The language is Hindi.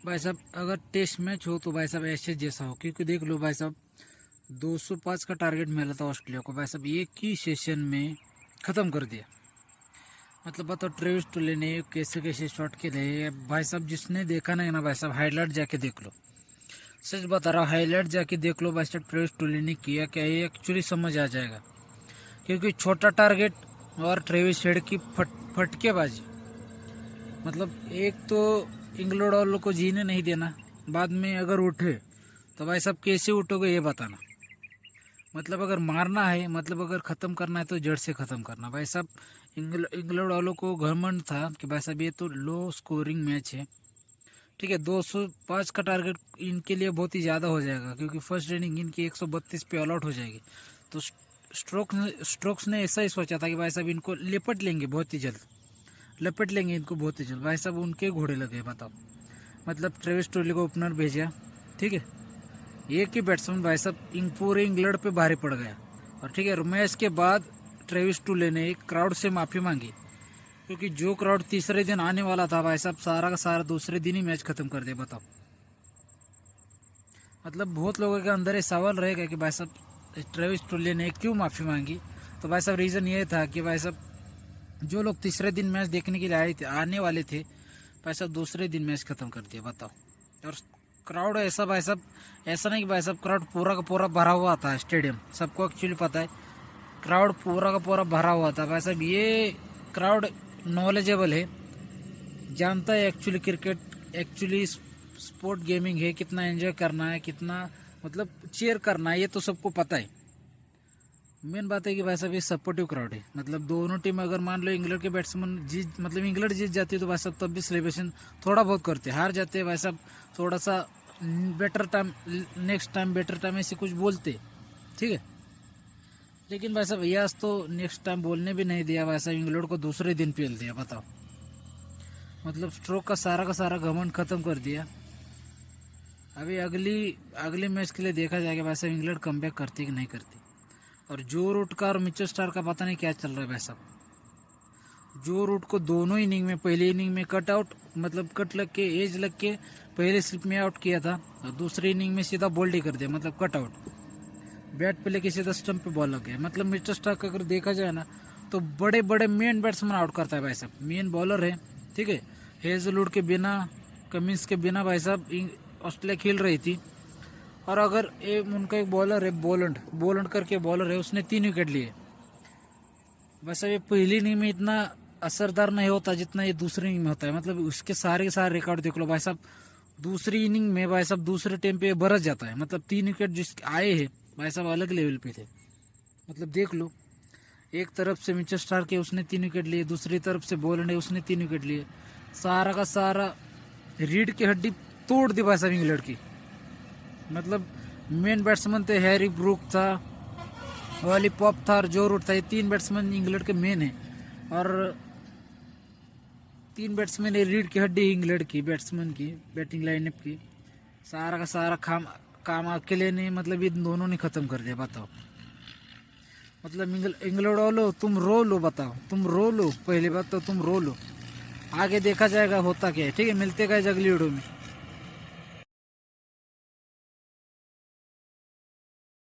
भाई साहब अगर टेस्ट मैच हो तो भाई साहब ऐसे जैसा हो, क्योंकि देख लो भाई साहब 205 का टारगेट मिला था ऑस्ट्रेलिया को, भाई साहब एक ही सेशन में ख़त्म कर दिया। मतलब बताओ ट्रेविस टोले ने कैसे कैसे शॉट खेले भाई साहब। जिसने देखा नहीं ना भाई साहब, हाईलाइट जाके देख लो। सच बता रहा हूँ, हाईलाइट जाके देख लो भाई साहब, ट्रेविस टोले ने किया क्या ये एक्चुअली समझ आ जाएगा। क्योंकि छोटा टारगेट और ट्रेविस हेड की फटकेबाजी, मतलब एक तो इंग्लैंड वालों को जीने नहीं देना, बाद में अगर उठे तो भाई साहब कैसे उठोगे ये बताना। मतलब अगर मारना है, मतलब अगर ख़त्म करना है तो जड़ से ख़त्म करना भाई साहब। इंग्लैंड वालों को घमंड था कि भाई साहब ये तो लो स्कोरिंग मैच है, ठीक है। 205 का टारगेट इनके लिए बहुत ही ज़्यादा हो जाएगा, क्योंकि फर्स्ट इनिंग इनकी 132 पे ऑल आउट हो जाएगी। तो स्ट्रोक्स ने ऐसा ही सोचा था कि भाई साहब इनको लिपट लेंगे बहुत ही जल्द, लपेट लेंगे इनको बहुत ही जल्द। भाई साहब उनके घोड़े लगे बताओ। मतलब ट्रेविस टोली को ओपनर भेजा, ठीक है। एक ही बैट्समैन भाई साहब पूरे इंग्लैंड पे भारी पड़ गया। और ठीक है, मैच के बाद ट्रेविस टोले ने एक क्राउड से माफ़ी मांगी, क्योंकि जो क्राउड तीसरे दिन आने वाला था भाई साहब, सारा का सारा दूसरे दिन ही मैच खत्म कर दिया बताओ। मतलब बहुत लोगों के अंदर ये सवाल रहेगा कि भाई साहब ट्रेविस टोले ने क्यों माफ़ी मांगी। तो भाई साहब रीज़न ये था कि भाई साहब जो लोग तीसरे दिन मैच देखने के लिए आने वाले थे भाई साहब, दूसरे दिन मैच खत्म कर दिया बताओ। और क्राउड ऐसा भाई साहब, ऐसा नहीं कि भाई साहब क्राउड पूरा का पूरा भरा हुआ था स्टेडियम, सबको एक्चुअली पता है क्राउड पूरा का पूरा भरा हुआ था भाई साहब। ये क्राउड नॉलेजेबल है, जानता है actually cricket, actually sport gaming है, कितना एंजॉय करना है, कितना मतलब चीयर करना है, ये तो सबको पता है। मेन बात है कि भाई साहब ये सपोर्टिव क्राउड है। मतलब दोनों टीम अगर मान लो इंग्लैंड के बैट्समैन जीत, मतलब इंग्लैंड जीत जाती है तो भाई साहब तब भी सेलिब्रेशन थोड़ा बहुत करते हैं। हार जाते हैं भाई साहब थोड़ा सा better time, next time better time ऐसे कुछ बोलते, ठीक है। लेकिन भाई साहब यस तो नेक्स्ट टाइम बोलने भी नहीं दिया भाई साहब, इंग्लैंड को दूसरे दिन पेल दिया बताओ। मतलब स्ट्रोक का सारा घमंड खत्म कर दिया। अभी अगली मैच के लिए देखा जाएगा भाई साहब इंग्लैंड कमबैक करती कि नहीं करती। और जो रूट का और मिचेल स्टार्क का पता नहीं क्या चल रहा है भाई साहब। जो रूट को दोनों इनिंग में, पहले इनिंग में कट आउट, मतलब कट लग के एज लग के पहले स्लिप में आउट किया था, और दूसरी इनिंग में सीधा बोल्ड ही कर दिया, मतलब कट आउट, बैट पे लेके सीधा स्टंप पे बॉल लग गया। मतलब मिचेल स्टार्क अगर देखा जाए ना तो बड़े बड़े मेन बैट्समैन आउट करता है भाई साहब, मेन बॉलर है, ठीक है। हेजलवुड के बिना, कमिंस के बिना भाई साहब ऑस्ट्रेलिया खेल रही थी। और अगर उनका एक बॉलर है बोलंड करके बॉलर है, उसने 3 विकेट लिए। वैसे ये पहली इनिंग में इतना असरदार नहीं होता जितना ये दूसरी इनिंग में होता है। मतलब उसके सारे के सारे रिकॉर्ड देख लो भाई साहब, दूसरी इनिंग में भाई साहब दूसरे टाइम पे बरस जाता है। मतलब 3 विकेट जिस आए हैं भाई साहब अलग लेवल पे थे। मतलब देख लो, एक तरफ से मिचेल स्टार्क है उसने 3 विकेट लिए, दूसरी तरफ से बोलंड है उसने 3 विकेट लिए। सारा का सारा रीढ़ की हड्डी तोड़ दी भाई साहब इंग्लैंड की। मतलब मेन बैट्समैन थे, हैरी ब्रूक था, वाली पॉप था और जो रूट था, ये 3 बैट्समैन इंग्लैंड के मेन है। और 3 बैट्समैन ये रीढ़ की हड्डी इंग्लैंड की बैट्समैन की बैटिंग लाइनअप की। सारा का सारा काम अकेले ने, मतलब इन दोनों ने खत्म कर दिया बताओ। मतलब इंग्लैंड वालों तुम रो लो, बताओ तुम रो लो, पहली बात तो तुम रो लो, आगे देखा जाएगा होता क्या है, ठीक है। मिलते गए अगली वीडियो में।